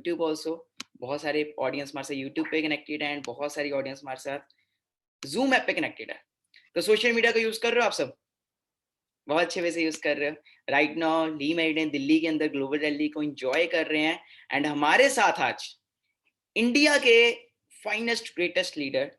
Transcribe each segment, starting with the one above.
YouTube also, बहुत सारे audience हमारे साथ यूट्यूब पे कनेक्टेड है एंड बहुत सारी ऑडियंस हमारे साथ जूम ऐप पे कनेक्टेड है। तो सोशल मीडिया का यूज कर रहे हो आप सब, बहुत अच्छे वे से यूज कर रहे हो। राइट नाउ ली मेरिडियन दिल्ली के अंदर ग्लोबल रैली को एंजॉय कर रहे हैं एंड हमारे साथ आज इंडिया के फाइनेस्ट ग्रेटेस्ट लीडर,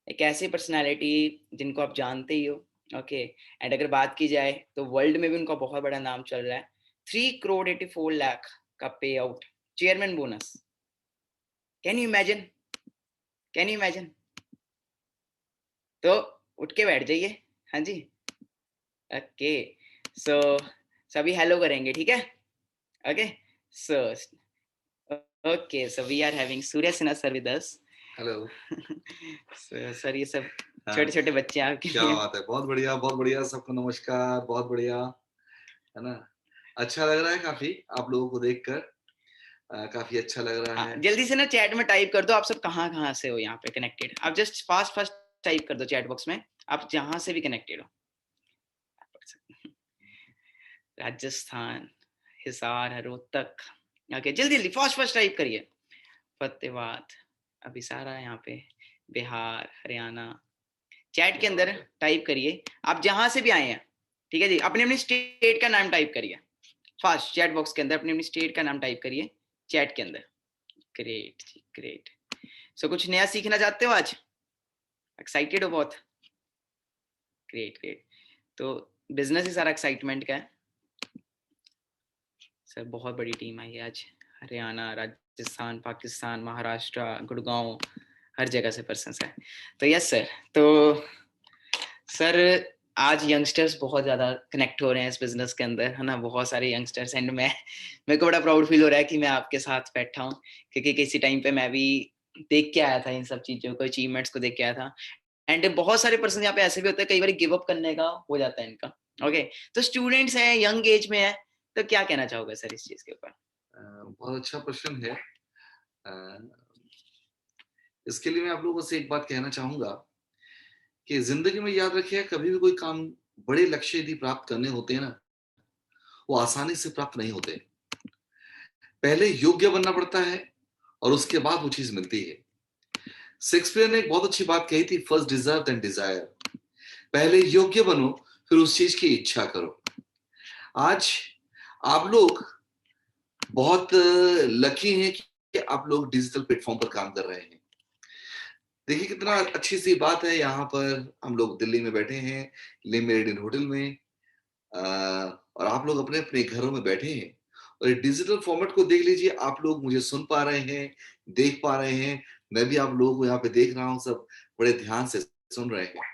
एक ऐसी पर्सनालिटी जिनको आप जानते ही हो, ओके। एंड अगर बात की जाए तो वर्ल्ड में भी उनका बहुत बड़ा नाम चल रहा है। 3 करोड़ 84 लाख का पे out, chairman bonus. Can you imagine, can you imagine? तो उठ के बैठ जाइए। हाँ जी, ओके। सो सभी हेलो करेंगे, ठीक है? Okay, so okay, so we are having Surya Sinha sir with us. Hello sir ये सब छोटे छोटे बच्चे आपके क्या लिए। बात है, बहुत बढ़िया सबको नमस्कार, बहुत बढ़िया है ना। अच्छा लग रहा है काफी आप लोगों को देखकर, काफी अच्छा लग रहा हाँ, है। जल्दी से ना चैट में टाइप कर दो आप सब कहाँ कहाँ से हो यहाँ पे कनेक्टेड। आप जस्ट फास्ट फास्ट टाइप कर दो चैट बॉक्स में, आप जहाँ से भी कनेक्टेड हो। राजस्थान, हिसार, रोहतक, ओके, जल्दी जल्दी फास्ट फास्ट टाइप करिए। फतेहाबाद, अभी सारा यहाँ पे, बिहार, हरियाणा। चैट के अंदर टाइप करिए आप जहां से भी आए हैं, ठीक है जी। अपने अपनी स्टेट का नाम टाइप करिए फास्ट, चैट बॉक्स के अंदर अपनी अपनी स्टेट का नाम टाइप करिए चैट के अंदर। ग्रेट जी, ग्रेट। सो कुछ नया सीखना चाहते हो आज? एक्साइटेड हो बहुत? Great great. तो बिजनेस ही सारा एक्साइटमेंट का है सर। बहुत बड़ी टीम आई है आज, हरियाणा, राजस्थान, पाकिस्तान, महाराष्ट्र, गुड़गांव, हर जगह से पर्सन है। तो यस सर, तो सर आज यंगस्टर्स बहुत ज़्यादा कनेक्ट हो रहे हैं इस बिजनेस के अंदर, है ना। बहुत सारे यंगस्टर्स एंड मैं, मेरे को बड़ा प्राउड फील हो रहा है कि मैं आपके साथ बैठा हूँ, क्योंकि किसी टाइम पे मैं भी देख के आया था इन सब चीज़ों को, अचीवमेंट्स को देख के आया था। एंड बहुत सारे पर्सन यहाँ पे ऐसे भी होते हैं, कई बार गिव अप करने का हो जाता है इनका। ओके, तो स्टूडेंट्स हैं, यंग एज में है, तो क्या कहना चाहोगे सर इस चीज़ के ऊपर? बहुत अच्छा प्रश्न है। इसके लिए मैं आप लोगों से एक बात कहना चाहूंगा कि जिंदगी में याद रखिए, कभी भी कोई काम, बड़े लक्ष्य यदि प्राप्त करने होते हैं ना, वो आसानी से प्राप्त नहीं होते। पहले योग्य बनना पड़ता है और उसके बाद वो चीज मिलती है। शेक्सपियर ने एक बहुत अच्छी बात कही थी, फर्स्ट डिजर्व देन डिजायर। पहले योग्य बनो, फिर उस चीज की इच्छा करो। आज आप लोग बहुत लकी हैं कि आप लोग डिजिटल प्लेटफॉर्म पर काम कर रहे हैं। देखिए कितना अच्छी सी बात है, यहाँ पर हम लोग दिल्ली में बैठे हैं, ले मेरिडियन होटल में, और आप लोग अपने अपने घरों में बैठे हैं और डिजिटल फॉर्मेट को देख लीजिए। आप लोग मुझे सुन पा रहे हैं, देख पा रहे हैं, मैं भी आप लोगों को यहाँ पे देख रहा हूँ, सब बड़े ध्यान से सुन रहे हैं।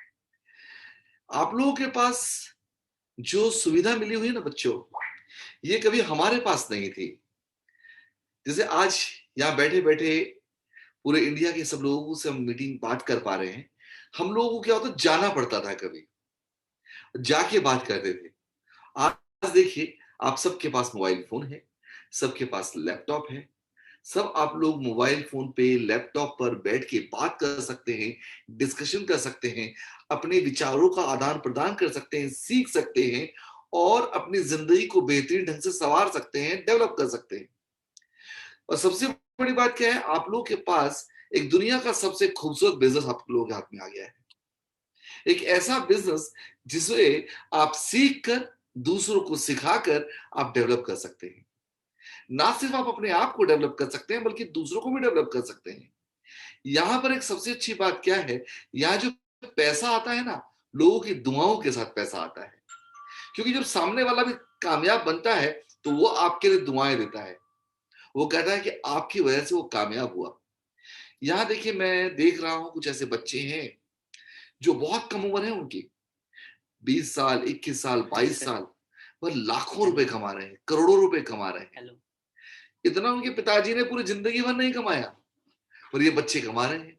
आप लोगों के पास जो सुविधा मिली हुई है ना बच्चों, ये कभी हमारे पास नहीं थी। जैसे आज यहाँ बैठे बैठे पूरे इंडिया के सब लोगों से हम मीटिंग बात कर पा रहे हैं। हम लोगों को क्या होता, जाना पड़ता था, कभी जाके बात करते थे। आज देखिए, आप सबके पास मोबाइल फोन है, सबके पास लैपटॉप है, सब आप लोग मोबाइल फोन पे, लैपटॉप पर बैठ के बात कर सकते हैं, डिस्कशन कर सकते हैं, अपने विचारों का आदान प्रदान कर सकते हैं, सीख सकते हैं और अपनी जिंदगी को बेहतरीन ढंग से संवार सकते हैं, डेवलप कर सकते हैं। और सबसे बड़ी बात क्या है, आप लोगों के पास एक दुनिया का सबसे खूबसूरत बिजनेस आप लोगों के हाथ में आ गया है। एक ऐसा बिजनेस जिसे आप सीख कर, दूसरों को सिखाकर आप डेवलप कर सकते हैं। ना सिर्फ आप अपने आप को डेवलप कर सकते हैं, बल्कि दूसरों को भी डेवलप कर सकते हैं। यहां पर एक सबसे अच्छी बात क्या है, यहाँ जो पैसा आता है ना, लोगों की दुआओं के साथ पैसा आता है। क्योंकि जब सामने वाला भी कामयाब बनता है, तो वो आपके लिए दुआएं देता है। वो कहता है कि आपकी वजह से वो कामयाब हुआ। यहाँ देखिए, मैं देख रहा हूं कुछ ऐसे बच्चे हैं जो बहुत कम उम्र है उनकी, 20 साल, 21 साल, 22 साल, वह लाखों रुपए कमा रहे हैं, करोड़ों रुपए कमा रहे हैं। इतना उनके पिताजी ने पूरी जिंदगी भर नहीं कमाया, और ये बच्चे कमा रहे हैं।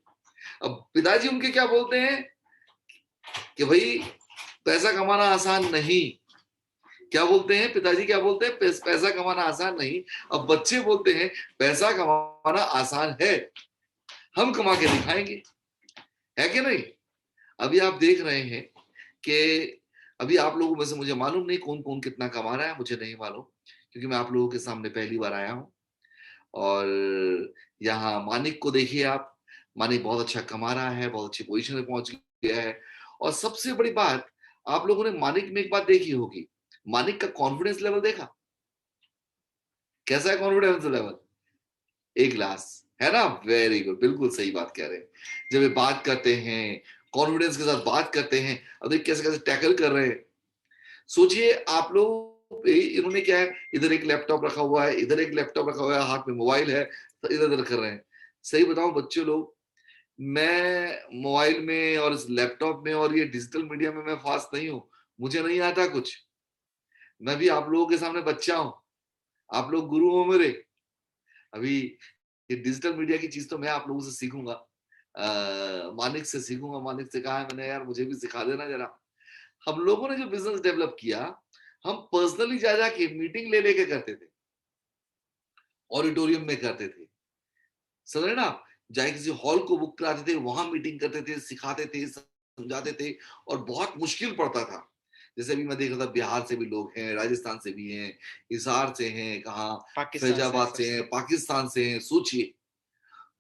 अब पिताजी उनके क्या बोलते हैं कि भाई पैसा कमाना आसान नहीं। क्या बोलते हैं पिताजी, क्या बोलते हैं, पैसा कमाना आसान नहीं। अब बच्चे बोलते हैं पैसा कमाना आसान है, हम कमा के दिखाएंगे। है कि नहीं? अभी आप देख रहे हैं कि अभी आप लोगों में से मुझे मालूम नहीं कौन कौन कितना कमा रहा है, मुझे नहीं मालूम, क्योंकि मैं आप लोगों के सामने पहली बार आया हूं। और यहाँ मानिक को देखिए आप, मानिक बहुत अच्छा कमा रहा है, बहुत अच्छी पोजीशन में पहुंच गया है। और सबसे बड़ी बात, आप लोगों ने मानिक में एक बात देखी होगी, मानिक का कॉन्फिडेंस लेवल देखा? कैसा है कॉन्फिडेंस लेवल? ए क्लास, है ना? वेरी गुड, बिल्कुल सही बात कह रहे हैं। जब ये बात करते हैं, कॉन्फिडेंस के साथ बात करते हैं, अब देखिए कैसे कैसे टैकल कर रहे हैं। सोचिए आप लोग, इन्होंने क्या है, इधर एक लैपटॉप रखा हुआ है, इधर एक लैपटॉप रखा हुआ है, हाथ में मोबाइल है, तो इधर उधर कर रहे हैं। सही बताऊं बच्चे लोग, मैं मोबाइल में और इस लैपटॉप में और ये डिजिटल मीडिया में मैं फास्ट नहीं हूँ, मुझे नहीं आता कुछ। मैं भी आप लोगों के सामने बच्चा हूँ, आप लोग गुरु हो मेरे। अभी ये डिजिटल मीडिया की चीज तो मैं आप लोगों से सीखूंगा, मानिक से सीखूंगा। मानिक से कहा है मैंने, यार मुझे भी सिखा देना जरा। हम लोगों ने जो बिजनेस डेवलप किया, हम पर्सनली जा जाके मीटिंग ले लेके करते थे, ऑडिटोरियम में करते थे, समझ रहे ना आप? जाए किसी हॉल को बुक कराते थे, वहां मीटिंग करते थे, सिखाते थे, समझाते थे, और बहुत मुश्किल पड़ता था। जैसे अभी मैं देख रहा था, बिहार से भी लोग हैं, राजस्थान से भी हैं, हिसार से हैं, कहाँ पाकिस्तान से फैजाबाद से हैं, सबसे। पाकिस्तान से हैं, सोचिए,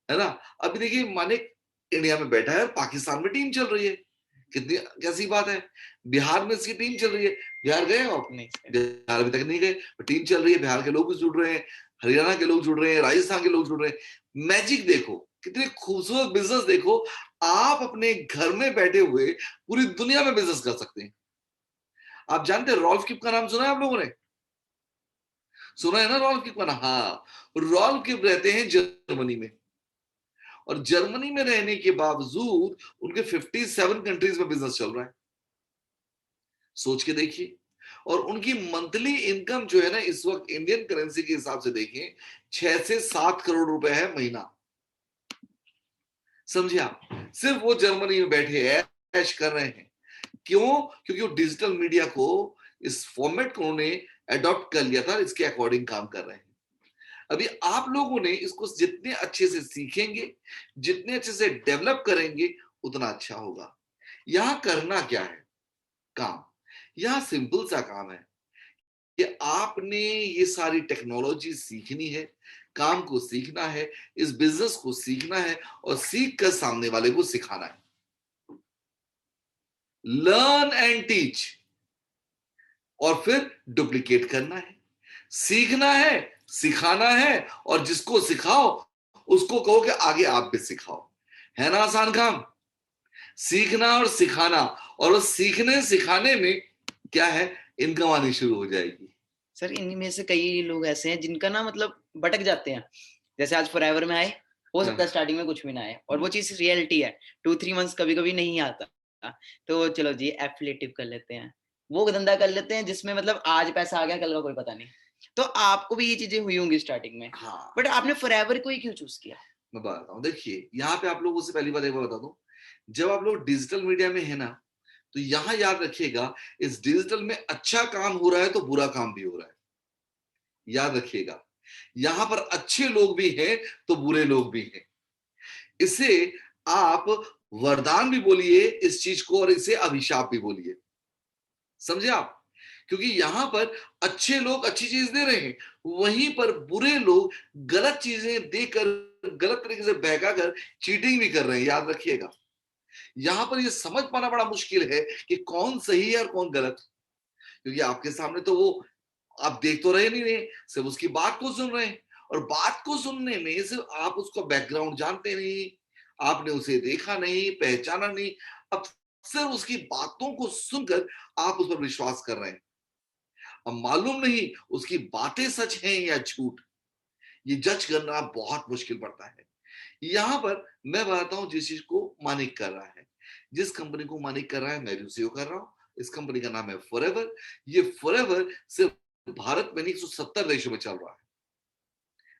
है ना? अभी देखिए मानिक इंडिया में बैठा है, पाकिस्तान में टीम चल रही है, कितनी कैसी बात है। बिहार में इसकी टीम चल रही है, बिहार गए हो आप? नहीं सर। बिहार अभी तक नहीं गए, टीम चल रही है, बिहार के लोग भी जुड़ रहे हैं, हरियाणा के लोग जुड़ रहे हैं, राजस्थान के लोग जुड़ रहे हैं। मैजिक देखो, कितने खूबसूरत बिजनेस देखो। आप अपने घर में बैठे हुए पूरी दुनिया में बिजनेस कर सकते हैं। आप जानते हैं रॉल्फ किप का नाम सुना है आप लोगों ने? सुना है ना रॉल्फ किप का नाम? हाँ, रॉल्फ किप रहते हैं जर्मनी में, और जर्मनी में रहने के बावजूद उनके 57 कंट्रीज में बिजनेस चल रहा है, सोच के देखिए। और उनकी मंथली इनकम जो है ना, इस वक्त इंडियन करेंसी के हिसाब से देखें, 6 से 7 करोड़ रुपए है महीना। समझिए आप, सिर्फ वो जर्मनी में बैठे ऐश कर रहे हैं। क्यों? क्योंकि वो डिजिटल मीडिया को, इस फॉर्मेट को उन्होंने अडॉप्ट कर लिया था, इसके अकॉर्डिंग काम कर रहे हैं। अभी आप लोगों ने इसको जितने अच्छे से सीखेंगे, जितने अच्छे से डेवलप करेंगे, उतना अच्छा होगा। यहां करना क्या है काम? यहां सिंपल सा काम है कि आपने ये सारी टेक्नोलॉजी सीखनी है, काम को सीखना है, इस बिजनेस को सीखना है, और सीख कर सामने वाले को सिखाना है। लर्न एंड टीच, और फिर डुप्लीकेट करना है। सीखना है, सिखाना है, और जिसको सिखाओ उसको कहो कि आगे आप भी सिखाओ। है ना आसान काम? सीखना और सिखाना, और उस सीखने सिखाने में क्या है, इनकम आनी शुरू हो जाएगी। सर इनमें में से कई लोग ऐसे हैं जिनका ना मतलब भटक जाते हैं। जैसे आज फॉरएवर में आए, हो सकता है स्टार्टिंग में कुछ भी ना आए, और वो चीज रियलिटी है, 2-3 मंथ्स कभी कभी नहीं आता, तो चलो जी एफिलिएटिव कर लेते हैं, वो धंधा कर लेते हैं जिसमें मतलब आज पैसा आ गया, कल का कोई पता नहीं। तो आपको भी ये चीजें हुई होंगी स्टार्टिंग में, हाँ, बट आपने फॉरएवर को ही क्यों चूज किया? मैं बताता हूँ। देखिए यहाँ पे आप लोगों से पहली बात एक बार बता दूं, जब आप लोग डिजिटल मीडिया में है ना, तो यहाँ याद रखिएगा, इस डिजिटल में अच्छा काम हो रहा है तो बुरा काम भी हो रहा है। याद रखिएगा, यहां पर अच्छे लोग भी हैं तो बुरे लोग भी हैं। इसे आप वरदान भी बोलिए इस चीज को, और इसे अभिशाप भी बोलिए। समझे आप? क्योंकि यहां पर अच्छे लोग अच्छी चीज दे रहे हैं, वहीं पर बुरे लोग गलत चीजें देकर, गलत तरीके से बहका कर चीटिंग भी कर रहे हैं। याद रखिएगा, यहां पर यह समझ पाना बड़ा मुश्किल है कि कौन सही है और कौन गलत। क्योंकि आपके सामने तो वो आप देख तो रहे नहीं रहे, सिर्फ उसकी बात को सुन रहे हैं, और बात को सुनने में सिर्फ आप उसका बैकग्राउंड जानते नहीं, आपने उसे देखा नहीं, पहचाना नहीं, अब सिर्फ उसकी बातों को सुनकर आप उस पर विश्वास कर रहे हैं। अब मालूम नहीं उसकी बातें सच हैं या झूठ, ये जज करना बहुत मुश्किल पड़ता है। यहां पर मैं बताता हूं, जिस चीज को मानिक कर रहा है, जिस कंपनी को मानिक कर रहा है, मैं भी उसी को कर रहा हूं। इस कंपनी का नाम है फॉरएवर। ये फॉरएवर सिर्फ भारत में नहीं, 170 देशों में चल रहा है।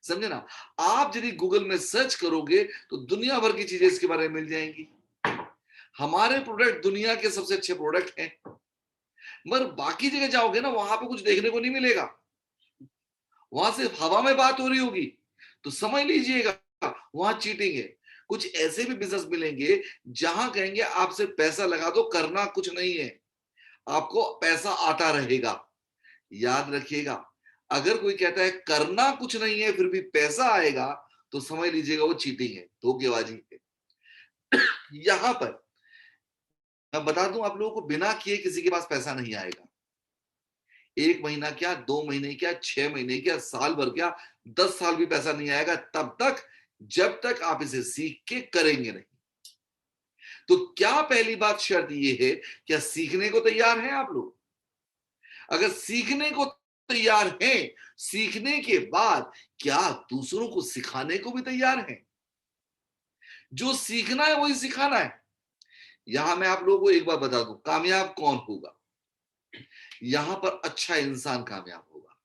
समझे ना? आप यदि गूगल में सर्च करोगे तो दुनिया भर की चीजें इसके बारे में मिल जाएंगी। हमारे प्रोडक्ट दुनिया के सबसे अच्छे प्रोडक्ट हैं, मगर बाकी जगह जाओगे ना, वहां पे कुछ देखने को नहीं मिलेगा। वहां सिर्फ हवा में बात हो रही होगी, तो समझ लीजिएगा वहां चीटिंग है। कुछ ऐसे भी बिजनेस मिलेंगे जहां कहेंगे आप सिर्फ पैसा लगा दो, करना कुछ नहीं है, आपको पैसा आता रहेगा। याद रखिएगा, अगर कोई कहता है करना कुछ नहीं है फिर भी पैसा आएगा, तो समझ लीजिएगा वो चीटिंग है, धोखेबाजी है। यहां पर मैं बता दूं आप लोगों को, बिना किए किसी के पास पैसा नहीं आएगा। 1 महीना क्या, 2 महीने क्या, 6 महीने क्या, साल भर क्या, 10 साल भी पैसा नहीं आएगा तब तक जब तक आप इसे सीख के करेंगे नहीं। तो क्या पहली बात शर्त ये है, क्या सीखने को तैयार हैं आप लोग? अगर सीखने को तैयार हैं, सीखने के बाद क्या दूसरों को सिखाने को भी तैयार हैं? जो सीखना है वही सिखाना है। यहां मैं आप लोगों को एक बात बता दूं, कामयाब कौन होगा? यहां पर अच्छा इंसान कामयाब होगा,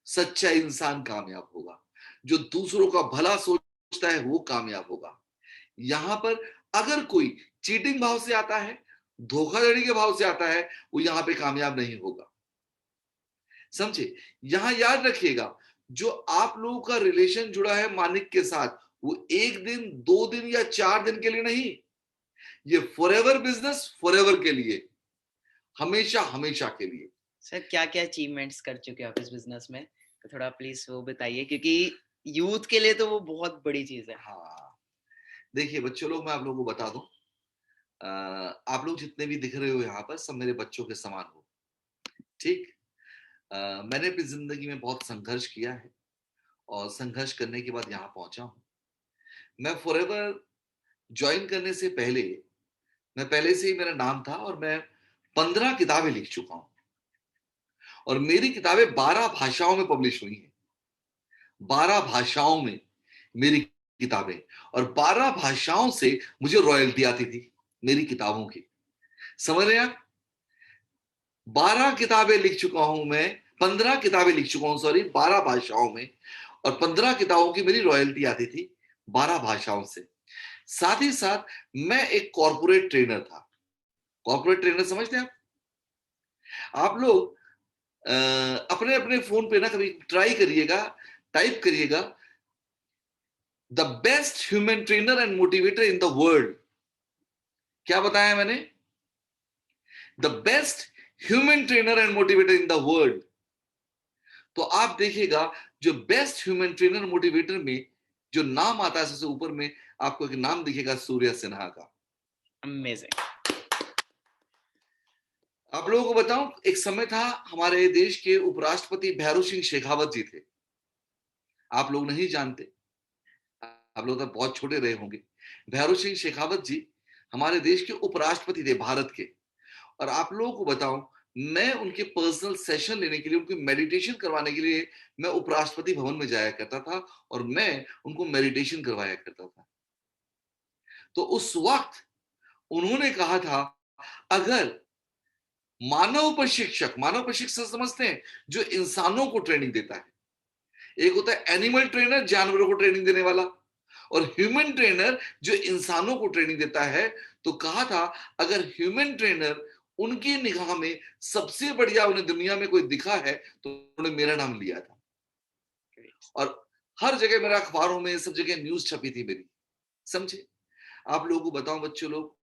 सच्चा इंसान कामयाब होगा, जो दूसरों का भला सोचता है वो कामयाब होगा। यहां पर अगर कोई चीटिंग भाव से आता है, धोखाधड़ी के भाव से आता है, वो यहां पे कामयाब नहीं होगा। समझे? यहां याद रखिएगा, जो आप लोगों का रिलेशन जुड़ा है मानिक के साथ, वो 1 दिन 2 दिन या 4 दिन के लिए नहीं, ये फॉरएवर बिजनेस, फॉरएवर के लिए, हमेशा हमेशा के लिए। सर क्या क्या अचीवमेंट्स कर चुके हो आप इस बिजनेस में, तो थोड़ा प्लीज वो बताइए, क्योंकि यूथ के लिए तो वो बहुत बड़ी चीज है। हाँ, देखिए बच्चों लोग, मैं आप लोगों को बता दूं, आप लोग जितने भी दिख रहे हो यहाँ पर, सब मेरे बच्चों के समान हो। ठीक। मैंने अपनी जिंदगी में बहुत संघर्ष किया है और संघर्ष करने के बाद यहाँ पहुंचा हूँ। मैं फॉरएवर ज्वाइन करने से पहले, मैं पहले से ही मेरा नाम था और मैं 15 किताबें लिख चुका हूं और मेरी किताबें 12 भाषाओं में पब्लिश हुई हैं। 12 भाषाओं में मेरी किताबें, और 12 भाषाओं से मुझे रॉयल्टी आती थी मेरी किताबों की। समझ रहे हैं आप? 12 किताबें लिख चुका हूं मैं, 15 किताबें लिख चुका हूं, सॉरी, 12 भाषाओं में, और 15 किताबों की मेरी रॉयल्टी आती थी 12 भाषाओं से। साथ ही साथ मैं एक कॉर्पोरेट ट्रेनर था। कॉर्पोरेट ट्रेनर समझते हैं आप? आप लोग अपने अपने फोन पे ना कभी ट्राई करिएगा, टाइप करिएगा, the best human trainer and motivator in the world. क्या बताया मैंने? The best human trainer and motivator in the world. तो आप देखिएगा, जो बेस्ट ह्यूमन ट्रेनर मोटिवेटर में जो नाम आता है सबसे ऊपर में, आपको एक नाम दिखेगा, सूर्या सिन्हा का। अमेजिंग। आप लोगों को बताऊं, एक समय था हमारे देश के उपराष्ट्रपति भैरों सिंह शेखावत जी थे। आप लोग नहीं जानते, आप लोग तो बहुत छोटे रहे होंगे। भैरों सिंह शेखावत जी हमारे देश के उपराष्ट्रपति थे, भारत के। और आप लोगों को बताऊं, मैं उनके पर्सनल सेशन लेने के लिए, उनकी मेडिटेशन करवाने के लिए मैं उपराष्ट्रपति भवन में जाया करता था और मैं उनको मेडिटेशन करवाया करता था। तो उस वक्त उन्होंने कहा था, अगर मानव प्रशिक्षक समझते हैं, जो इंसानों को ट्रेनिंग देता है। एक होता है एनिमल ट्रेनर, जानवरों को ट्रेनिंग देने वाला, और ह्यूमन ट्रेनर जो इंसानों को ट्रेनिंग देता है। तो कहा था, अगर ह्यूमन ट्रेनर उनकी निगाह में सबसे बढ़िया उन्हें दुनिया में कोई दिखा है, तो उन्होंने मेरा नाम लिया था। और हर जगह मेरा, अखबारों में, सब जगह न्यूज छपी थी मेरी। समझे? आप लोगों को बताऊं बच्चों लोग,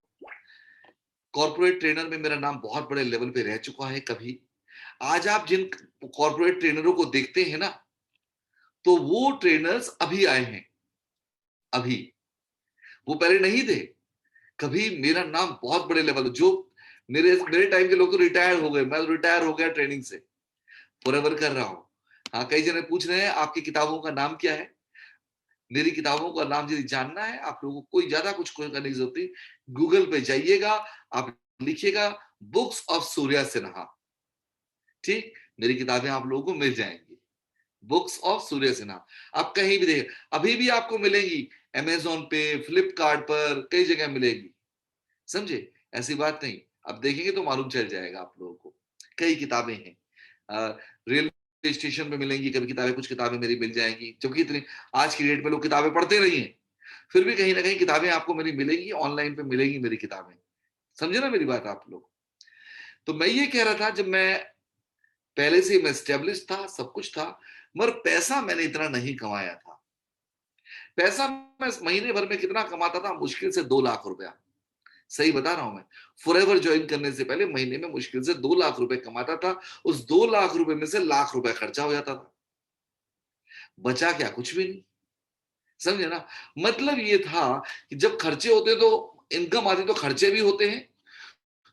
कॉर्पोरेट ट्रेनर में मेरा नाम बहुत बड़े लेवल पे रह चुका है कभी। आज आप जिन कॉर्पोरेट ट्रेनरों को देखते हैं ना, तो वो ट्रेनर्स अभी आए हैं, अभी, वो पहले नहीं थे कभी। मेरा नाम बहुत बड़े लेवल, जो मेरे मेरे टाइम के लोग तो रिटायर हो गए, मैं रिटायर हो गया ट्रेनिंग से, फॉरएवर कर रहा हूं। हाँ, कई जने पूछ रहे हैं आपकी किताबों का नाम क्या है। मेरी किताबों का नाम यदि जानना है आप लोगों को, कोई ज्यादा कुछ करने की जरूरत नहीं, गूगल पे जाइएगा, आप लिखिएगा बुक्स ऑफ सूर्या सिन्हा। ठीक, मेरी किताबें आप लोगों को मिल जाएंगी, बुक्स ऑफ सूर्य सिन्हा। आप कहीं भी देखें, अभी भी आपको मिलेगी, अमेजोन पे, फ्लिपकार्ट पर, कई जगह मिलेगी। समझे? ऐसी बात नहीं, अब देखेंगे तो मालूम चल जाएगा आप लोगों को। कई किताबें हैं, रेलवे स्टेशन पे मिलेंगी कभी किताबें, कुछ किताबें मेरी मिल जाएंगी, जबकि इतनी आज की डेट में लोग किताबें पढ़ते नहीं है, फिर भी कहीं ना कहीं किताबें आपको मेरी मिलेंगी, ऑनलाइन पे मिलेगी मेरी किताबें। समझे ना मेरी बात आप लोग? तो मैं ये कह रहा था, जब मैं पहले से मैं स्टेब्लिश था, सब कुछ था, मगर पैसा मैंने इतना नहीं कमाया था। पैसा मैं महीने भर में कितना कमाता था? मुश्किल से 2 लाख रुपया। सही बता रहा हूं मैं। फॉरएवर ज्वाइन करने से पहले महीने में मुश्किल से 2 लाख रुपए कमाता था। उस 2 लाख रुपए में से लाख रुपए खर्चा हो जाता था, बचा क्या? कुछ भी नहीं। समझे ना? मतलब ये था कि जब खर्चे होते तो इनकम आती तो खर्चे भी होते हैं।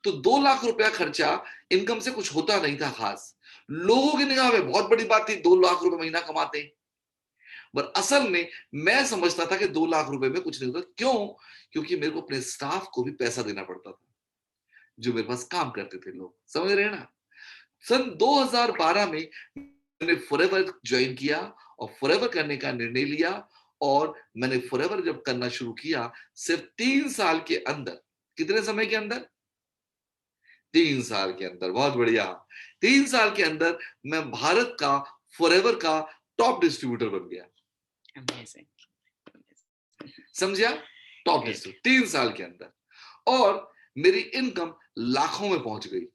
तो 2 लाख रुपया खर्चा इनकम से कुछ होता नहीं था खास। लोगों की निगाह में बहुत बड़ी बात थी 2 लाख रुपए महीना कमाते हैं। पर असल में मैं समझता था कि 2 लाख रुपए में कुछ नहीं होता। क्यों? क्योंकि मेरे को अपने स्टाफ को भी पैसा देना पड़ता था, जो मेरे पास काम करते थे लोग। समझ रहे हैं ना? सन 2012 में मैंने फॉरएवर ज्वाइन किया और फॉरएवर करने का निर्णय लिया। और मैंने फॉरएवर जब करना शुरू किया, सिर्फ 3 साल के अंदर, कितने समय के अंदर? 3 साल के अंदर। बहुत बढ़िया। 3 साल के अंदर मैं भारत का फॉरएवर का टॉप डिस्ट्रीब्यूटर बन गया। Amazing. समझा? Top Great. डिस्ट्रीब्यूटर 3 साल के अंदर। और मेरी इनकम लाखों में पहुंच गई।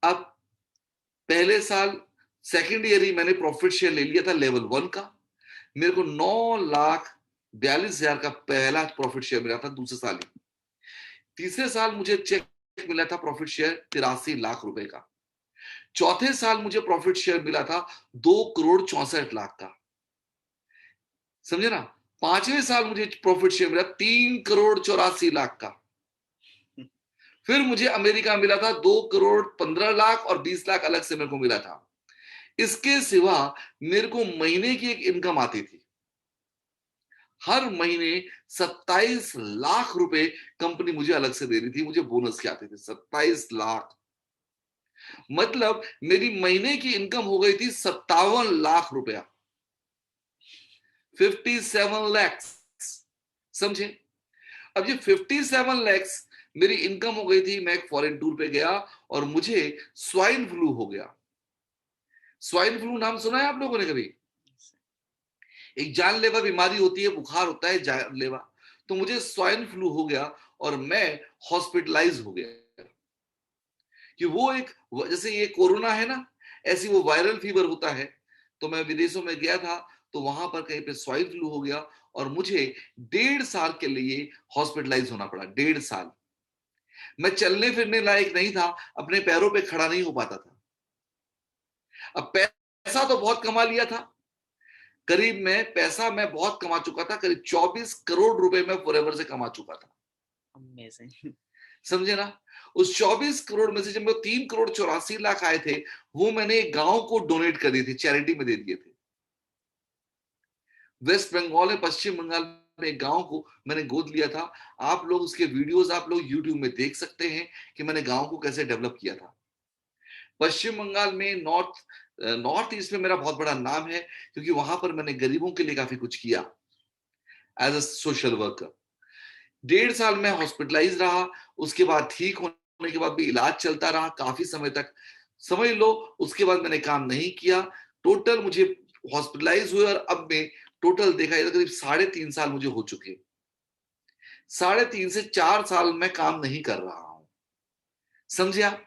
अब पहले साल सेकेंड ईयर ही मैंने प्रॉफिट शेयर ले लिया था लेवल 1 का। मेरे को 9,42,000 का पहला प्रॉफिट शेयर मिला था दूसरे साल ही। तीसरे साल मुझे चेक मिला था प्रॉफिट शेयर 83 लाख रुपए का। चौथे साल मुझे प्रॉफिट शेयर मिला था 2,64,00,000 का। समझे ना? पांचवें साल मुझे प्रॉफिट शेयर मिला 3,84,00,000 का। फिर मुझे अमेरिका मिला था 2,15,00,000 और 20 लाख अलग से मेरे को मिला था। इसके सिवा मेरे को महीने की एक इनकम आती थी। हर महीने 27 लाख रुपए कंपनी मुझे अलग से दे रही थी, मुझे बोनस के आते थे 27 लाख। मतलब मेरी महीने की इनकम हो गई थी 57 लाख रुपया, 57 लैक्स। समझे? अब ये 57 लैक्स मेरी इनकम हो गई थी। मैं एक फॉरेन टूर पे गया और मुझे स्वाइन फ्लू हो गया। स्वाइन फ्लू नाम सुना है आप लोगों ने कभी? एक जानलेवा बीमारी होती है, बुखार होता है जानलेवा। तो मुझे स्वाइन फ्लू हो गया और मैं हॉस्पिटलाइज हो गया। कि वो एक, जैसे ये कोरोना है ना, ऐसी वो वायरल फीवर होता है। तो मैं विदेशों में गया था, तो वहां पर कहीं पे स्वाइन फ्लू हो गया और मुझे 1.5 साल के लिए हॉस्पिटलाइज होना पड़ा। 1.5 साल मैं चलने फिरने लायक नहीं था, अपने पैरों पे खड़ा नहीं हो पाता था। अब पैसा तो बहुत कमा लिया था, करीब मैं बहुत कमा चुका था, करीब 24 करोड़ रुपए मैं फॉरएवर से कमा चुका था। Amazing. समझे ना? उस 24 करोड़ में से जब मेरे 3,84,00,000 आए थे, वो मैंने एक गांव को डोनेट कर दिए थे, चैरिटी में दे दिए थे। वेस्ट बंगाल में, पश्चिम बंगाल में एक गांव को मैंने गोद लिया था। आप लोग उसके वीडियोस आप लोग यूट्यूब में देख सकते हैं कि मैंने गांव को कैसे डेवलप किया था। पश्चिम बंगाल में नॉर्थ ईस्ट में मेरा बहुत बड़ा नाम है, क्योंकि वहां पर मैंने गरीबों के लिए काफी कुछ किया एज अ सोशल वर्कर। 1.5 साल में हॉस्पिटलाइज रहा, उसके बाद ठीक होने के बाद भी इलाज चलता रहा काफी समय तक। समझ लो, उसके बाद मैंने काम नहीं किया। टोटल मुझे हॉस्पिटलाइज हुए और अब मैं टोटल देखा जाए करीब 3.5 साल मुझे हो चुके। 3.5 से 4 साल मैं काम नहीं कर रहा हूं। समझे आप?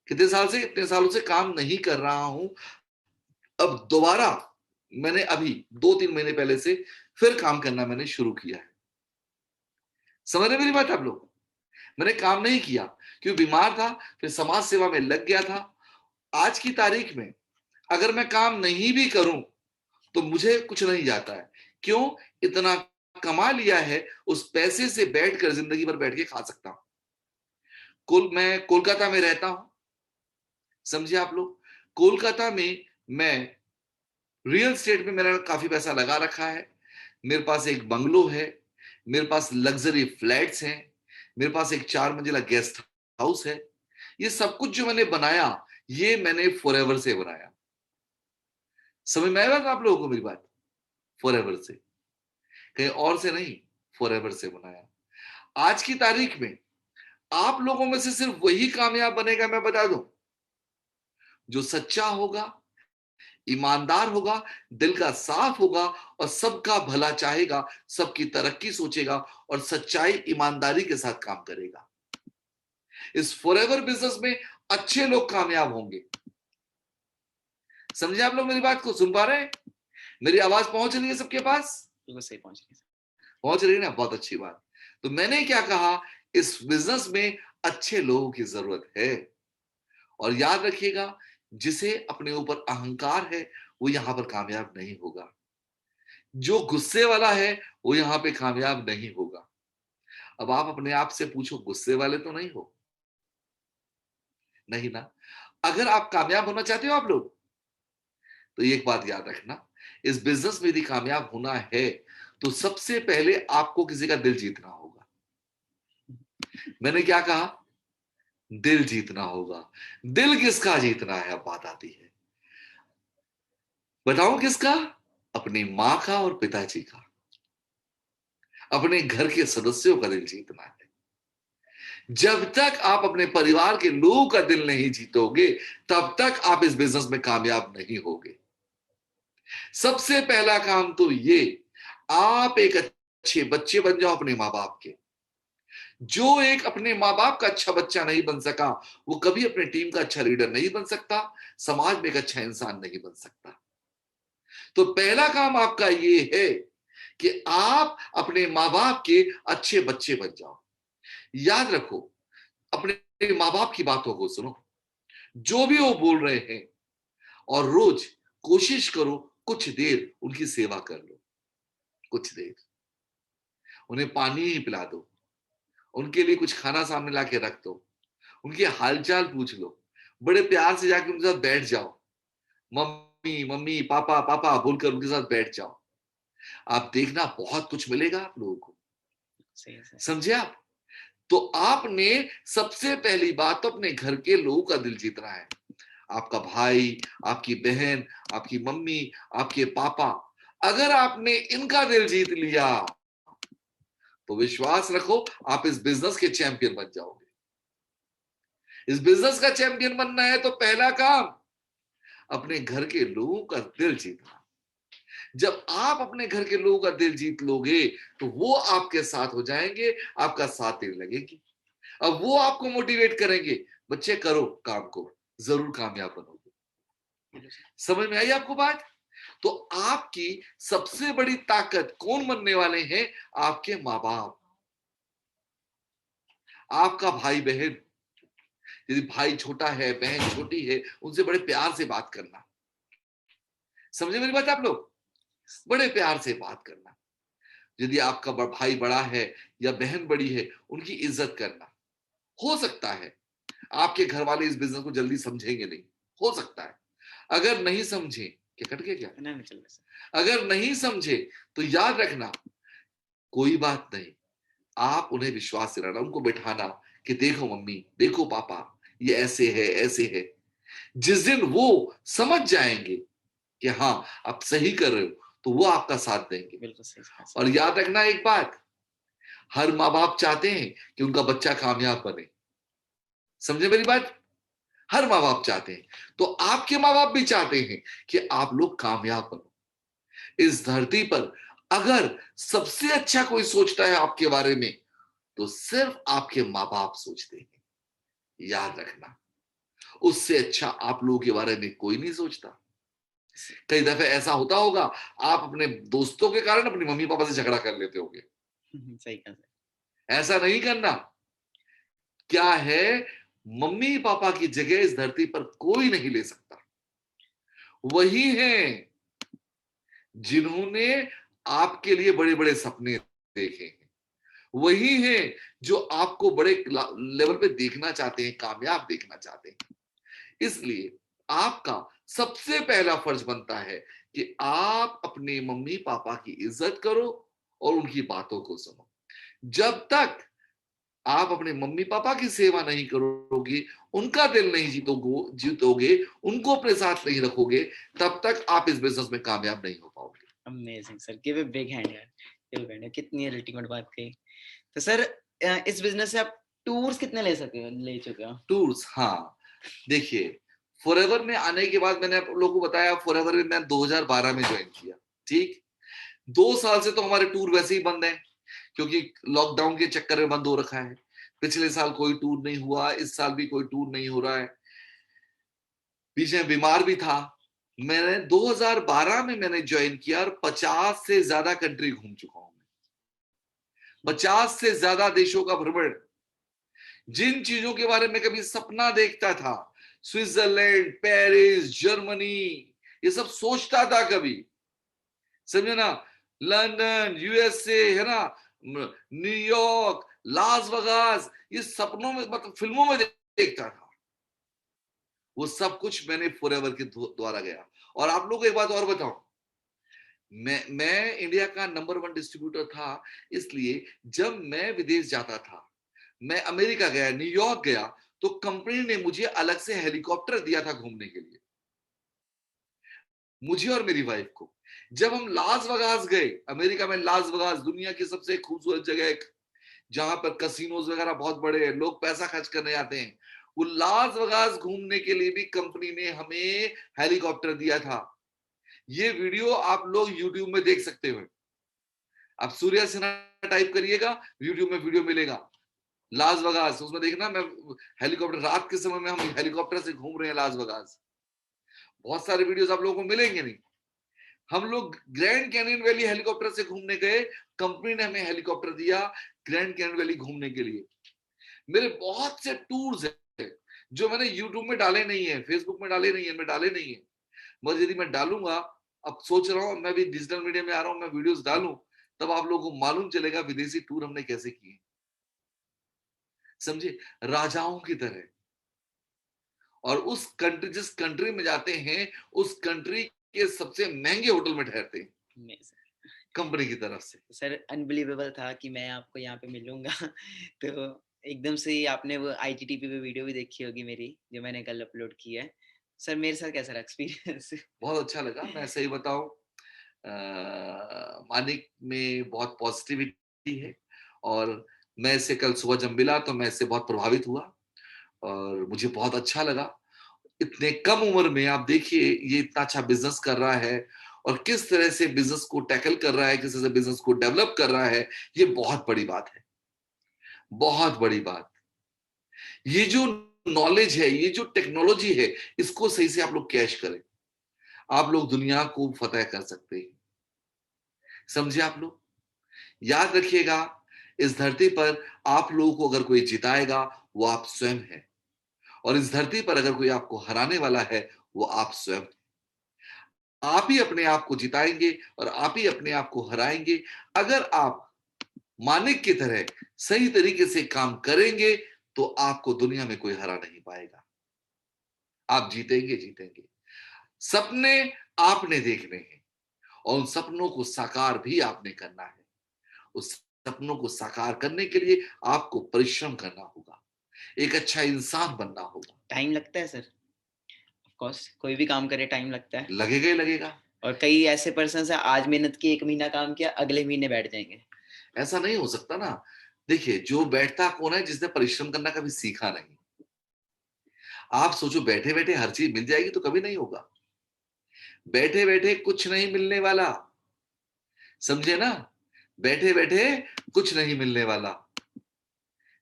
कितने साल से? इतने सालों से काम नहीं कर रहा हूं। अब दोबारा मैंने अभी 2-3 महीने पहले से फिर काम करना मैंने शुरू किया है। समझ रहे मेरी बात आप लोग? मैंने काम नहीं किया क्योंकि बीमार था, फिर समाज सेवा में लग गया था। आज की तारीख में अगर मैं काम नहीं भी करूं तो मुझे कुछ नहीं जाता है। क्यों? इतना कमा लिया है, उस पैसे से बैठकर जिंदगी भर बैठ के खा सकता हूं। मैं कोलकाता में रहता हूं। समझे आप लोग? कोलकाता में मैं रियल एस्टेट में मेरा काफी पैसा लगा रखा है। मेरे पास एक बंगलो है, मेरे पास लग्जरी फ्लैट्स हैं, मेरे पास एक 4 मंजिला गेस्ट हाउस है। ये सब कुछ जो मैंने बनाया, ये मैंने फॉरएवर से बनाया। समझ में आया आप लोगों को मेरी बात? फॉरएवर से, कहीं और से नहीं, फॉरएवर से बनाया। आज की तारीख में आप लोगों में से सिर्फ वही कामयाब बनेगा, मैं बता दूं, जो सच्चा होगा, ईमानदार होगा, दिल का साफ होगा और सबका भला चाहेगा, सबकी तरक्की सोचेगा और सच्चाई ईमानदारी के साथ काम करेगा। इस फॉरएवर बिजनेस में अच्छे लोग कामयाब होंगे। समझे आप लोग मेरी बात को? सुन पा रहे हैं? मेरी आवाज पहुंच रही है सबके पास? बिल्कुल सही पहुंच गए। पहुंच रही है ना? बहुत अच्छी बात। तो मैंने क्या कहा इस बिजनेस में अच्छे लोगों की जरूरत है। और याद रखिएगा, जिसे अपने ऊपर अहंकार है वो यहां पर कामयाब नहीं होगा। जो गुस्से वाला है वो यहां पे कामयाब नहीं होगा। अब आप अपने आप से पूछो, गुस्से वाले तो नहीं हो? नहीं ना। अगर आप कामयाब होना चाहते हो आप लोग, तो एक बात याद रखना, इस बिजनेस में यदि कामयाब होना है तो सबसे पहले आपको किसी का दिल जीतना होगा। मैंने क्या कहा? दिल जीतना होगा। दिल किसका जीतना है? अब बात आती है, बताओ किसका? अपनी मां का और पिताजी का, अपने घर के सदस्यों का दिल जीतना है। जब तक आप अपने परिवार के लोगों का दिल नहीं जीतोगे, तब तक आप इस बिजनेस में कामयाब नहीं होगे। सबसे पहला काम तो ये, आप एक अच्छे बच्चे बन जाओ अपने माँ बाप के। जो एक अपने माँ बाप का अच्छा बच्चा नहीं बन सका, वो कभी अपने टीम का अच्छा लीडर नहीं बन सकता, समाज में एक अच्छा इंसान नहीं बन सकता। तो पहला काम आपका ये है कि आप अपने माँ बाप के अच्छे बच्चे बन जाओ। याद रखो, अपने माँ बाप की बातों को सुनो, जो भी वो बोल रहे हैं, और रोज कोशिश करो कुछ देर उनकी सेवा कर लो। कुछ देर उन्हें पानी ही पिला दो, उनके लिए कुछ खाना सामने ला के रख दो, उनके हालचाल पूछ लो, बड़े प्यार से जाके उनके साथ बैठ जाओ। मम्मी मम्मी, पापा पापा बोलकर उनके साथ बैठ जाओ। आप देखना बहुत कुछ मिलेगा आप लोगों को। सही सही। समझे आप? तो आपने सबसे पहली बात तो अपने घर के लोगों का दिल जीतना है। आपका भाई, आपकी बहन, आपकी मम्मी, आपके पापा, अगर आपने इनका दिल जीत लिया तो विश्वास रखो आप इस बिजनेस के चैंपियन बन जाओगे। इस बिजनेस का चैंपियन बनना है तो पहला काम अपने घर के लोगों का दिल जीतना। जब आप अपने घर के लोगों का दिल जीत लोगे तो वो आपके साथ हो जाएंगे, आपका साथ देने लगेगी। अब वो आपको मोटिवेट करेंगे, बच्चे करो काम को, जरूर कामयाब बनोगे। समझ में आई आपको बात? तो आपकी सबसे बड़ी ताकत कौन बनने वाले हैं? आपके माँ बाप, आपका भाई बहन। यदि भाई छोटा है, बहन छोटी है, उनसे बड़े प्यार से बात करना। समझे मेरी बात आप लोग? बड़े प्यार से बात करना। यदि आपका भाई बड़ा है या बहन बड़ी है, उनकी इज्जत करना। हो सकता है आपके घर वाले इस बिजनेस को जल्दी समझेंगे नहीं, हो सकता है। अगर नहीं समझे, क्या कट गया क्या? नहीं चल रहा सर। अगर नहीं समझे तो याद रखना, कोई बात नहीं, आप उन्हें विश्वास दिलाना, उनको बिठाना कि देखो मम्मी, देखो पापा, ये ऐसे है ऐसे है। जिस दिन वो समझ जाएंगे कि हाँ आप सही कर रहे हो, तो वो आपका साथ देंगे। बिल्कुल सही कहा सर। और याद रखना एक बात, हर माँ बाप चाहते हैं कि उनका बच्चा कामयाब बने। समझे मेरी बात? हर माँ बाप चाहते हैं, तो आपके माँ बाप भी चाहते हैं कि आप लोग कामयाब बनो। इस धरती पर अगर सबसे अच्छा कोई सोचता है आपके बारे में, तो सिर्फ आपके माँ बाप सोचते हैं। याद रखना, उससे अच्छा आप लोगों के बारे में कोई नहीं सोचता। कई दफे ऐसा होता होगा, आप अपने दोस्तों के कारण अपनी मम्मी पापा से झगड़ा कर लेते होंगे। सही कहा सर। ऐसा नहीं करना। क्या है, मम्मी पापा की जगह इस धरती पर कोई नहीं ले सकता। वही हैं जिन्होंने आपके लिए बड़े बड़े सपने देखे हैं। वही हैं जो आपको बड़े लेवल पे देखना चाहते हैं, कामयाब देखना चाहते हैं। इसलिए आपका सबसे पहला फर्ज बनता है कि आप अपने मम्मी पापा की इज्जत करो और उनकी बातों को सुनो। जब तक आप अपने मम्मी पापा की सेवा नहीं करोगे, उनका दिल नहीं जीतोगे, उनको अपने साथ नहीं रखोगे, तब तक आप इस बिजनेस में कामयाब नहीं हो पाओगे। Amazing sir, give a big hand यार, गिव अ हैंड, कितनी अल्टीमेट बात कही। तो सर इस बिजनेस से आप टूर्स कितने ले चुके हो? टूर्स, हाँ, देखिए, फॉरएवर में आने के बाद मैंने आप लोगों को बताया, फॉरएवर में मैं 2012 में ज्वाइन किया। ठीक, 2 साल से तो हमारे टूर वैसे ही बंद है, क्योंकि लॉकडाउन के चक्कर में बंद हो रखा है। पिछले साल कोई टूर नहीं हुआ, इस साल भी कोई टूर नहीं हो रहा है। पीछे बीमार भी था। मैंने 2012 में मैंने ज्वाइन किया और 50 से ज्यादा कंट्री घूम चुका हूं। 50 से ज्यादा देशों का भ्रमण जिन चीजों के बारे में कभी सपना देखता था, स्विट्जरलैंड, पेरिस, जर्मनी, ये सब सोचता था कभी, समझे ना, लंदन, यूएसए, है ना, न्यूयॉर्क, लास वेगास, ये सपनों में मतलब फिल्मों में देखता था, वो सब कुछ मैंने फॉरएवर के द्वारा गया। और आप लोगों को एक बात और बताऊं, मैं इंडिया का नंबर 1 डिस्ट्रीब्यूटर था, इसलिए जब मैं विदेश जाता था, मैं अमेरिका गया, न्यूयॉर्क गया, तो कंपनी ने मुझे अलग से हेलीकॉप्टर दिया था घूमने के लिए, मुझे और मेरी वाइफ को। जब हम लास वेगास गए, अमेरिका में लास वेगास दुनिया की सबसे खूबसूरत जगह है, जहां पर कसिनोज वगैरह बहुत बड़े हैं, लोग पैसा खर्च करने आते हैं, वो लास वेगास घूमने के लिए भी कंपनी ने हमें हेलीकॉप्टर दिया था। ये वीडियो आप लोग यूट्यूब में देख सकते हो, आप सूर्या सिन्हा टाइप करिएगा, यूट्यूब में वीडियो मिलेगा, लास वेगास, उसमें देखना, मैं हेलीकॉप्टर, रात के समय में हम हेलीकॉप्टर से घूम रहे हैं लास वेगास। बहुत सारे वीडियोस आप लोगों को मिलेंगे नहीं। हम लोग ग्रैंड कैनियन वैली हेलीकॉप्टर से घूमने गए, कंपनी ने हमें हेलीकॉप्टर दिया ग्रैंड कैनियन वैली घूमने के लिए। मेरे बहुत से टूर्स है जो मैंने यूट्यूब में डाले नहीं है, फेसबुक में डाले नहीं है, मैं डाले नहीं है, मगर यदि मैं डालूंगा, अब सोच रहा हूं मैं भी डिजिटल मीडिया में आ रहा हूं, मैं वीडियोस डालूं, तब आप लोगों को मालूम चलेगा विदेशी टूर हमने कैसे किए, समझे, राजाओं की तरह। और उस कंट्री, जिस कंट्री में जाते हैं, उस कंट्री के सबसे महंगे होटल में ठहरते हैं कंपनी की तरफ से। सर अनबिलीवेबल था कि मैं आपको यहाँ पे मिलूंगा तो एकदम से ही आपने वो IGTV पे वीडियो भी देखी होगी मेरी, जो मैंने कल अपलोड की है। सर मेरे साथ कैसा रहा एक्सपीरियंस? बहुत अच्छा लगा, मैं सही बताऊं, मानिक में बहुत पॉजिटिविटी है, और मैं इससे कल सुबह जब मिला तो मैं इससे बहुत प्रभावित हुआ और मुझे बहुत अच्छा लगा। इतने कम उम्र में आप देखिए ये इतना अच्छा बिजनेस कर रहा है, और किस तरह से बिजनेस को टैकल कर रहा है, किस तरह से बिजनेस को डेवलप कर रहा है, ये बहुत बड़ी बात है, बहुत बड़ी बात। ये जो नॉलेज है, ये जो टेक्नोलॉजी है, इसको सही से आप लोग कैश करें, आप लोग दुनिया को फतेह कर सकते हैं, समझे आप लोग। याद रखिएगा, इस धरती पर आप लोगों को अगर कोई जिताएगा, वो आप स्वयं है, और इस धरती पर अगर कोई आपको हराने वाला है, वो आप स्वयं। आप ही अपने आप को जिताएंगे और आप ही अपने आप को हराएंगे। अगर आप मानिक की तरह सही तरीके से काम करेंगे, तो आपको दुनिया में कोई हरा नहीं पाएगा, आप जीतेंगे, जीतेंगे। सपने आपने देखने हैं, और उन सपनों को साकार भी आपने करना है। उस सपनों को साकार करने के लिए आपको परिश्रम करना होगा, एक अच्छा इंसान बनना होगा। टाइम लगता है सर, ऑफ कोर्स कोई भी काम करे टाइम लगता है, लगेगा ही लगेगा। और कई ऐसे पर्सन है आज मेहनत की 1 महीना काम किया, अगले महीने बैठ जाएंगे। ऐसा नहीं हो सकता ना। देखिए, जो बैठता कौन है, जिसने परिश्रम करना कभी सीखा नहीं। आप सोचो बैठे बैठे हर चीज मिल जाएगी तो कभी नहीं होगा, बैठे बैठे कुछ नहीं मिलने वाला, समझे ना, बैठे बैठे कुछ नहीं मिलने वाला।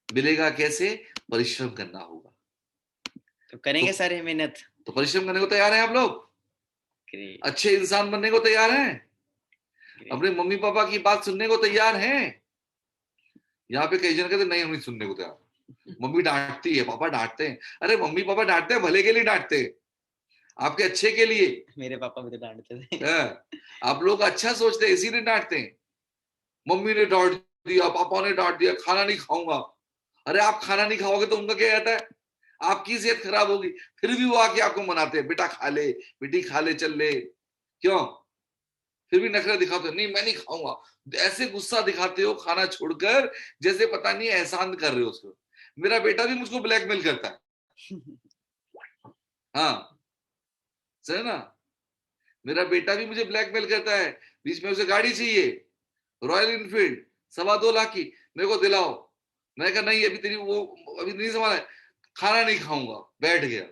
मिलेगा कैसे? परिश्रम करना होगा। तो करेंगे तो, सारे मेहनत। तो परिश्रम करने को तैयार हैं आप लोग? ग्रेट। अच्छे इंसान बनने को तैयार हैं? ग्रेट। अपने मम्मी पापा की बात सुनने को तैयार हैं? यहाँ पे कई जन कहते नहीं, हम नहीं सुनने को तैयार, मम्मी डांटती है, पापा डांटते हैं। अरे मम्मी पापा डांटते हैं, भले के लिए डांटते हैं, आपके अच्छे के लिए। मेरे पापा भी तो डांटते थे। आप लोग अच्छा सोचते हैं इसीलिए डांटते हैं। मम्मी ने डांट दिया, पापा ने डांट दिया, खाना नहीं खाऊंगा। अरे आप खाना नहीं खाओगे तो उनका क्या कहता है, आपकी सेहत खराब होगी, फिर भी वो आके आपको मनाते हैं, बेटा खा ले, बेटी खा ले, चल ले। क्यों? फिर भी नखरा दिखाते हो, नहीं मैं नहीं खाऊंगा, ऐसे गुस्सा दिखाते हो खाना छोड़कर, जैसे पता नहीं एहसान कर रहे हो उसको। मेरा बेटा भी मुझको ब्लैकमेल करता है, हाँ, सही ना, मेरा बेटा भी मुझे ब्लैकमेल करता है। बीच में उसे गाड़ी चाहिए, रॉयल इनफील्ड 2.25 लाख की, मेरे को दिलाओ। मैंने कहा नहीं, अभी तेरी वो अभी नहीं संभाला है, खाना नहीं खाऊंगा, बैठ गया।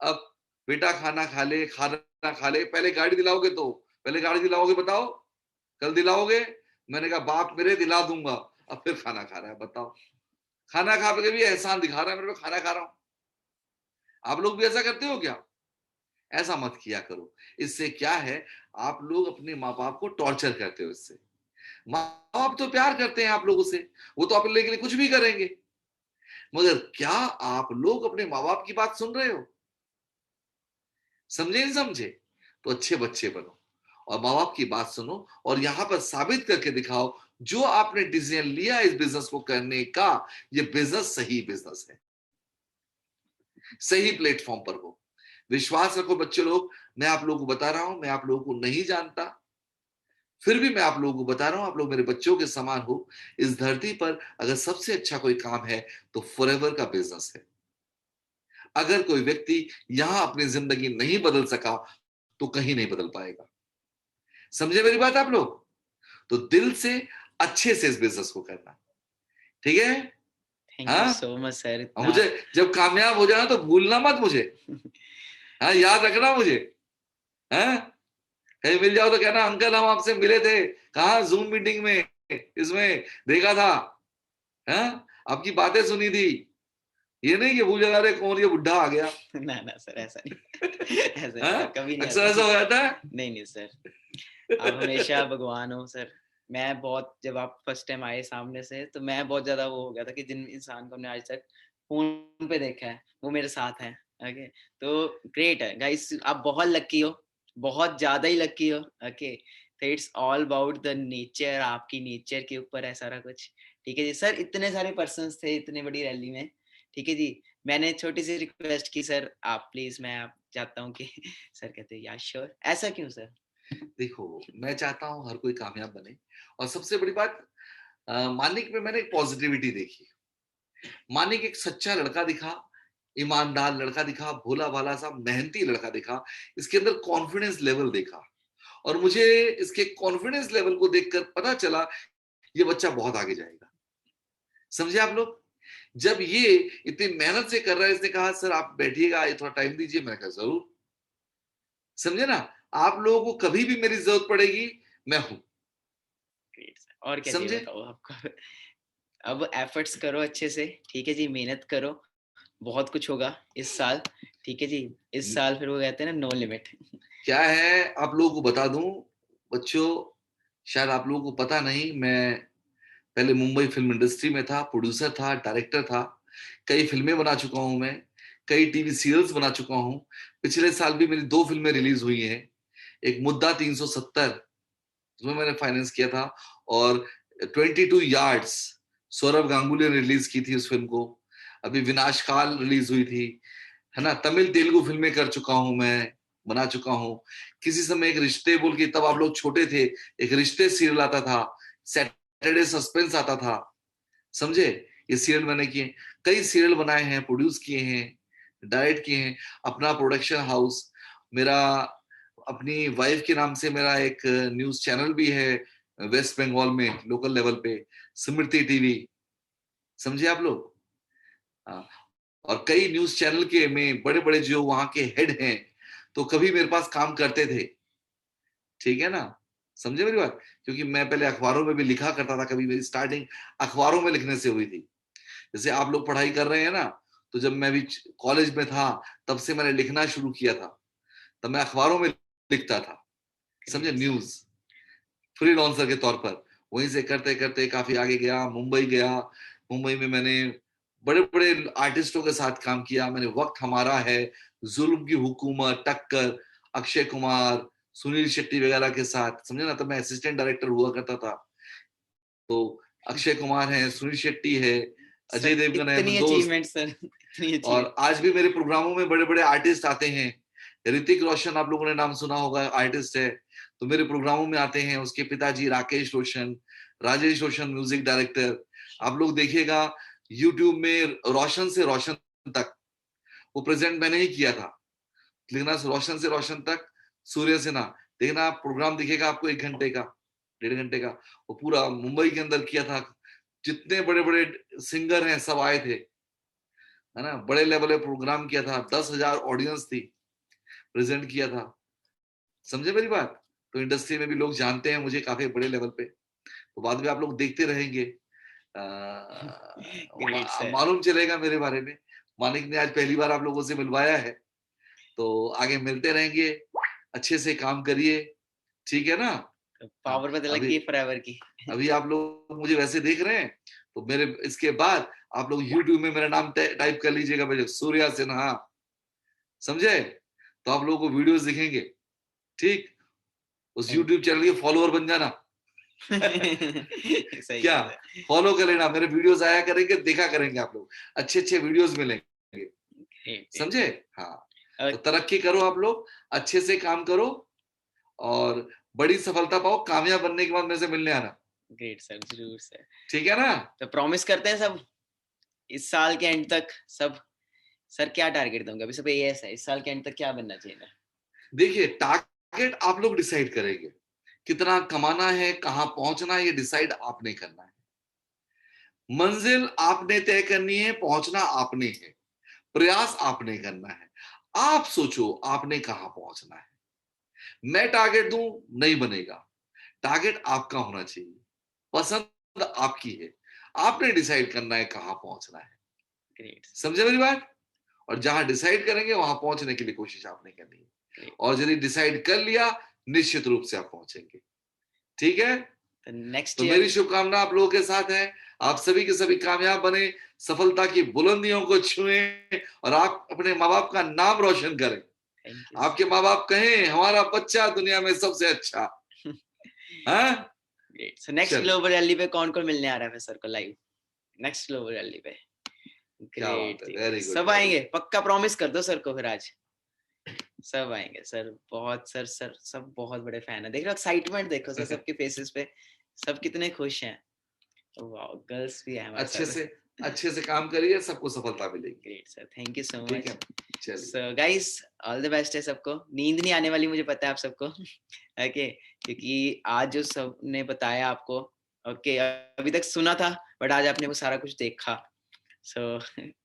अब बेटा खाना खा ले, खाना खा ले, पहले गाड़ी दिलाओगे, तो पहले गाड़ी दिलाओगे, बताओ, कल दिलाओगे? मैंने कहा बाप मेरे दिला दूंगा, अब फिर खाना खा रहा है, बताओ, खाना खा के भी एहसान दिखा रहा है मेरे को, खाना खा रहा हूं। आप लोग भी ऐसा करते हो क्या? ऐसा मत किया करो। इससे क्या है, आप लोग अपने माँ बाप को टॉर्चर करते हो। इससे माँ बाप तो प्यार करते हैं आप लोगों से, वो तो आप लोगों के लिए कुछ भी करेंगे, मगर क्या आप लोग अपने माँ बाप की बात सुन रहे हो? समझे नहीं समझे? तो अच्छे बच्चे बनो और माँ बाप की बात सुनो और यहां पर साबित करके दिखाओ जो आपने डिसीजन लिया इस बिजनेस को करने का, ये बिजनेस सही बिजनेस है, सही प्लेटफॉर्म पर हो। विश्वास रखो बच्चे लोग, मैं आप लोगों को बता रहा हूं, मैं आप लोगों को नहीं जानता, फिर भी मैं आप लोगों को बता रहा हूं, आप लोग मेरे बच्चों के समान हो। इस धरती पर अगर सबसे अच्छा कोई काम है तो फॉरएवर का बिजनेस है। अगर कोई व्यक्ति यहां अपनी जिंदगी नहीं बदल सका तो कहीं नहीं बदल पाएगा। समझे मेरी बात आप लोग? तो दिल से अच्छे से इस बिजनेस को करना, ठीक है? थैंक यू हाँ, सो मच सर, और इतना मुझे जब कामयाब हो जाना तो भूलना मत मुझे। हाँ, याद रखना मुझे। हाँ, कहीं मिल जाओ तो कहना अंकल हम आपसे मिले थे, कहा जूम मीटिंग में, इसमें देखा था, हाँ, आपकी बातें सुनी थी। ये नहीं कि भूल जाना, अरे कौन ये बुढ़ा आ गया। ना ना सर, ऐसा नहीं ऐसा नहीं सर, हाँ, कभी नहीं अक्सर ऐसा। ऐसा हो जाता है। नहीं नहीं सर, आप हमेशा भगवान हो सर। मैं बहुत, जब आप फर्स्ट टाइम आए सामने से, तो मैं बहुत ज्यादा वो हो गया था कि जिन इंसान को हमने आज तक फोन पे देखा है वो मेरे साथ है। ओके, तो ग्रेट है गाइस, आप बहुत लकी हो, बहुत ज्यादा ही लकी हो। ओके, तो it's all about the nature, आपकी नेचर के ऊपर है सारा कुछ। ठीक है जी सर, इतने सारे पर्सन्स थे इतने बड़ी रैली में। ठीक है जी, मैंने छोटी सी रिक्वेस्ट की सर, आप प्लीज, मैं आप चाहता हूँ कि सर कहते हैं या श्योर। ऐसा क्यों सर? देखो, मैं चाहता हूं हर कोई कामयाब बने, और सबसे बड़ी बात, मानिक में मैंने एक पॉजिटिविटी देखी। मानिक एक सच्चा लड़का दिखा, ईमानदार लड़का दिखा, भोला भाला सा मेहनती लड़का दिखा। इसके अंदर कॉन्फिडेंस लेवल देखा, और मुझे इसके कॉन्फिडेंस लेवल को देखकर पता चला ये बच्चा बहुत आगे जाएगा। समझे आप लोग? जब ये इतनी मेहनत से कर रहा है, इसने कहा सर आप बैठिएगा, ये थोड़ा टाइम दीजिए, मैंने कहा जरूर। समझे ना? आप लोगों को कभी भी मेरी जरूरत पड़ेगी, मैं हूं। ग्रेट सर, और क्या चाहिए समझे? बताओ आपको? अब एफर्ट्स करो अच्छे से, ठीक है जी, मेहनत करो, बहुत कुछ होगा इस साल। ठीक है जी, इस साल फिर वो कहते हैं ना, नो लिमिट। क्या है आप लोगों को बता दूं बच्चों, शायद आप लोगों को पता नहीं, मैं पहले मुंबई फिल्म इंडस्ट्री में था, प्रोड्यूसर था, डायरेक्टर था। कई फिल्में बना चुका हूं मैं, कई टीवी सीरियल्स बना चुका हूं। पिछले साल भी मेरी 2 फिल्में रिलीज हुई हैं। एक मुद्दा 370, उसमें मैंने फाइनेंस किया था, और 22 यार्ड्स सौरभ गांगुली ने रिलीज की थी उस फिल्म को। अभी विनाशकाल रिलीज हुई थी, है ना। तमिल तेलुगु फिल्में कर चुका हूं मैं, बना चुका हूं। किसी समय एक रिश्ते बोल के, तब आप लोग छोटे थे, एक रिश्ते सीरियल आता था, सैटरडे सस्पेंस आता था। समझे? ये सीरियल मैंने किए, कई सीरियल बनाए हैं, प्रोड्यूस किए हैं, डायरेक्ट किए हैं। अपना प्रोडक्शन हाउस, मेरा अपनी वाइफ के नाम से मेरा एक न्यूज चैनल भी है वेस्ट बंगाल में, लोकल लेवल पे, स्मृति टीवी। समझे आप लोग? हाँ, और कई न्यूज चैनल के में बड़े बड़े जो वहां के हेड हैं, तो कभी मेरे पास काम करते थे। ठीक है ना? समझे मेरी बात? क्योंकि मैं पहले अखबारों में भी लिखा करता था, कभी मेरी स्टार्टिंग अखबारों में लिखने से हुई थी। जैसे आप लोग पढ़ाई कर रहे हैं ना, तो जब मैं भी कॉलेज में था तब से मैंने लिखना शुरू किया था, तब मैं अखबारों में लिखता था। समझे? Great sir. न्यूज फ्रीलांसर के तौर पर। वहीं से करते करते काफी आगे गया, मुंबई गया। मुंबई में मैंने बड़े बड़े आर्टिस्टों के साथ काम किया। मैंने वक्त हमारा है, जुल्म की हुकूमत, टक्कर, अक्षय कुमार, सुनील शेट्टी वगैरह के साथ, समझे ना, तब मैं असिस्टेंट डायरेक्टर हुआ करता था। तो अक्षय कुमार है, सुनील शेट्टी है, अजय सर देवगन है, इतनी मेरे दोस्त। अचीवमेंट सर, इतनी और अचीवमेंट। आज भी मेरे प्रोग्रामों में बड़े बड़े आर्टिस्ट आते हैं। ऋतिक रोशन आप लोगों ने नाम सुना होगा, आर्टिस्ट है, तो मेरे प्रोग्रामों में आते हैं। उसके पिताजी राकेश रोशन, राजेश रोशन म्यूजिक डायरेक्टर। आप लोग देखिएगा यूट्यूब में, रोशन से रोशन तक, वो प्रेजेंट मैंने ही किया था। लिखना रोशन से रोशन तक, सूर्य सिन्हा, देखना आप प्रोग्राम दिखेगा आपको, 1 घंटे का, 1.5 घंटे का, वो पूरा मुंबई के अंदर किया था। जितने बड़े बड़े सिंगर हैं सब आए थे, है ना। बड़े लेवल पे प्रोग्राम किया था, 10,000 ऑडियंस थी, प्रेजेंट किया था। समझे मेरी बात? तो इंडस्ट्री में भी लोग जानते हैं मुझे काफी बड़े लेवल पे, तो बाद में आप लोग देखते रहेंगे, ग्रेट सर। मालूम चलेगा मेरे बारे में। मानिक ने आज पहली बार आप लोगों से मिलवाया है, तो आगे मिलते रहेंगे। अच्छे से काम करिए, ठीक है ना? पावर पता लग गई फॉरएवर की। अभी आप लोग मुझे वैसे देख रहे हैं, तो मेरे इसके बाद आप लोग YouTube में मेरा नाम टाइप कर लीजिएगा, भाई सूर्या सिन्हा, समझे? तो आप लोगों को वीडियोस दिखेंगे, ठीक? उस YouTube चैनल के फॉलोअर बन जाना। सही क्या फॉलो कर लेना, मेरे वीडियोस आया करेंगे, देखा करेंगे आप लोग, अच्छे अच्छे वीडियोस मिलेंगे, समझे? हाँ, तो तरक्की करो आप लोग, अच्छे से काम करो और बड़ी सफलता पाओ। कामयाब बनने के बाद मेरे से मिलने आना। ग्रेट सर, जरूर सर। ठीक है ना? तो प्रॉमिस करते हैं सब इस साल के एंड तक सब। सर क्या टारगेट दूंगा अभी सब? ये ऐसा है, इस साल के एंड तक क्या बनना चाहिए? देखिए, टारगेट आप लोग डिसाइड करेंगे, कितना कमाना है, कहां पहुंचना है, ये डिसाइड आपने करना है। मंजिल आपने तय करनी है, पहुंचना आपने है, प्रयास आपने करना है। आप सोचो आपने कहां पहुंचना है। मैं टारगेट दूं नहीं बनेगा, टारगेट आपका होना चाहिए, पसंद आपकी है, आपने डिसाइड करना है कहां पहुंचना है। ग्रेट, समझे मेरी बात? और जहां डिसाइड करेंगे वहां पहुंचने के लिए कोशिश आपने करनी है, और यदि डिसाइड कर लिया निश्चित रूप से आप पहुंचेंगे। ठीक है? नेक्स्ट तो ईयर मेरी शुभकामना आप लोगों के साथ है, आप सभी के सभी कामयाब बने, सफलता की बुलंदियों को छुएं और आप अपने माँ बाप का नाम रोशन करें। आपके माँ बाप कहें हमारा बच्चा दुनिया में सबसे अच्छा। हाँ? Great. So next global rally पे कौन कौन मिलने आ रहा है सर को लाइव? नेक्स्ट ग्लोबल रैली पे? ग्रेट, सब आएंगे पक्का, प्रॉमिस कर दो सर को फिर आज। सब आएंगे सर, बहुत सर सब बहुत बड़े फैन है। देख रहे हो एक्साइटमेंट, देखो सर सबके फेसेस पे, सब कितने खुश हैं। वाओ, गर्ल्स भी है हमारे साथ। अच्छे से काम करिए, सबको सफलता मिलेगी। Great sir, thank you so much. So guys, all the best है सबको। नींद नहीं आने वाली मुझे पता है आप सबको, ओके, क्योंकि आज जो सबने बताया आपको, ओके, अभी तक सुना था बट आज आपने वो सारा कुछ देखा। सो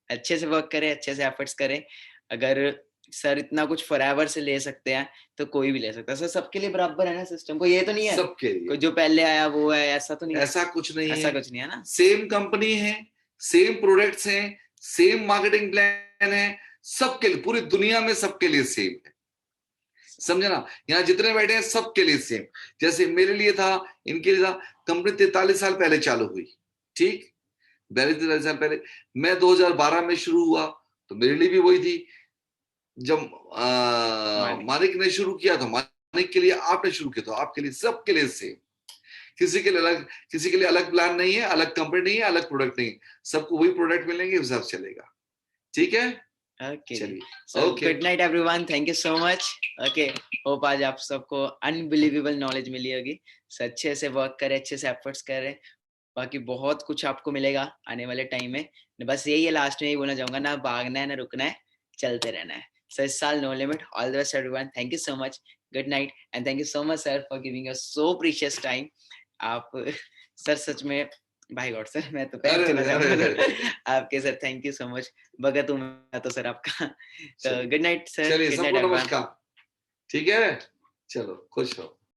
अच्छे से वर्क करें, अच्छे से एफर्ट्स करें। अगर सर इतना कुछ फॉरएवर से ले सकते हैं तो कोई भी ले सकता है सर। सबके लिए बराबर है ना सिस्टम? को ये तो नहीं है सबके लिए जो पहले आया वो है, ऐसा तो नहीं है? ऐसा कुछ नहीं ऐसा है, कुछ नहीं है ना। सेम कंपनी है, सेम प्रोडक्ट्स हैं, सेम मार्केटिंग प्लान है, सबके लिए, पूरी दुनिया में सबके लिए सेम है। समझे ना? यहाँ जितने बैठे हैं सबके लिए सेम। जैसे मेरे लिए था, इनके लिए था। कंपनी 43 साल पहले चालू हुई, ठीक? 43 साल पहले, मैं 2012 में शुरू हुआ, तो मेरे लिए भी वही थी। जब मानिक ने शुरू किया तो मानिक के लिए, आपने शुरू किया तो आपके लिए, सबके लिए सेम। किसी के लिए अलग प्लान नहीं है, अलग कंपनी नहीं है, अलग प्रोडक्ट नहीं है, सबको वही प्रोडक्ट मिलेंगे, उस हिसाब से चलेगा। ठीक है? ओके, चलिए, okay, good night everyone, thank you so much. Okay, hope आज आप सबको अनबिलीवेबल नॉलेज मिली होगी। अच्छे से वर्क करें, अच्छे से एफर्ट्स करें, बाकी बहुत कुछ आपको मिलेगा आने वाले टाइम में। बस यही है, लास्ट में यही बोलना चाहूंगा, ना भागना है ना रुकना है, चलते रहना है। सो इस साल no limit. All the best everyone, thank you so much, good night and thank you so much sir for giving us so precious time. आप सर सच में भाई गॉड सर, मैं तो पैर चला जाऊंगा आपके sir. Thank you so much, भगत हूं मैं तो सर आपका। तो गुड नाइट सर, चलिए सबको नमस्कार। ठीक है, चलो खुश रहो।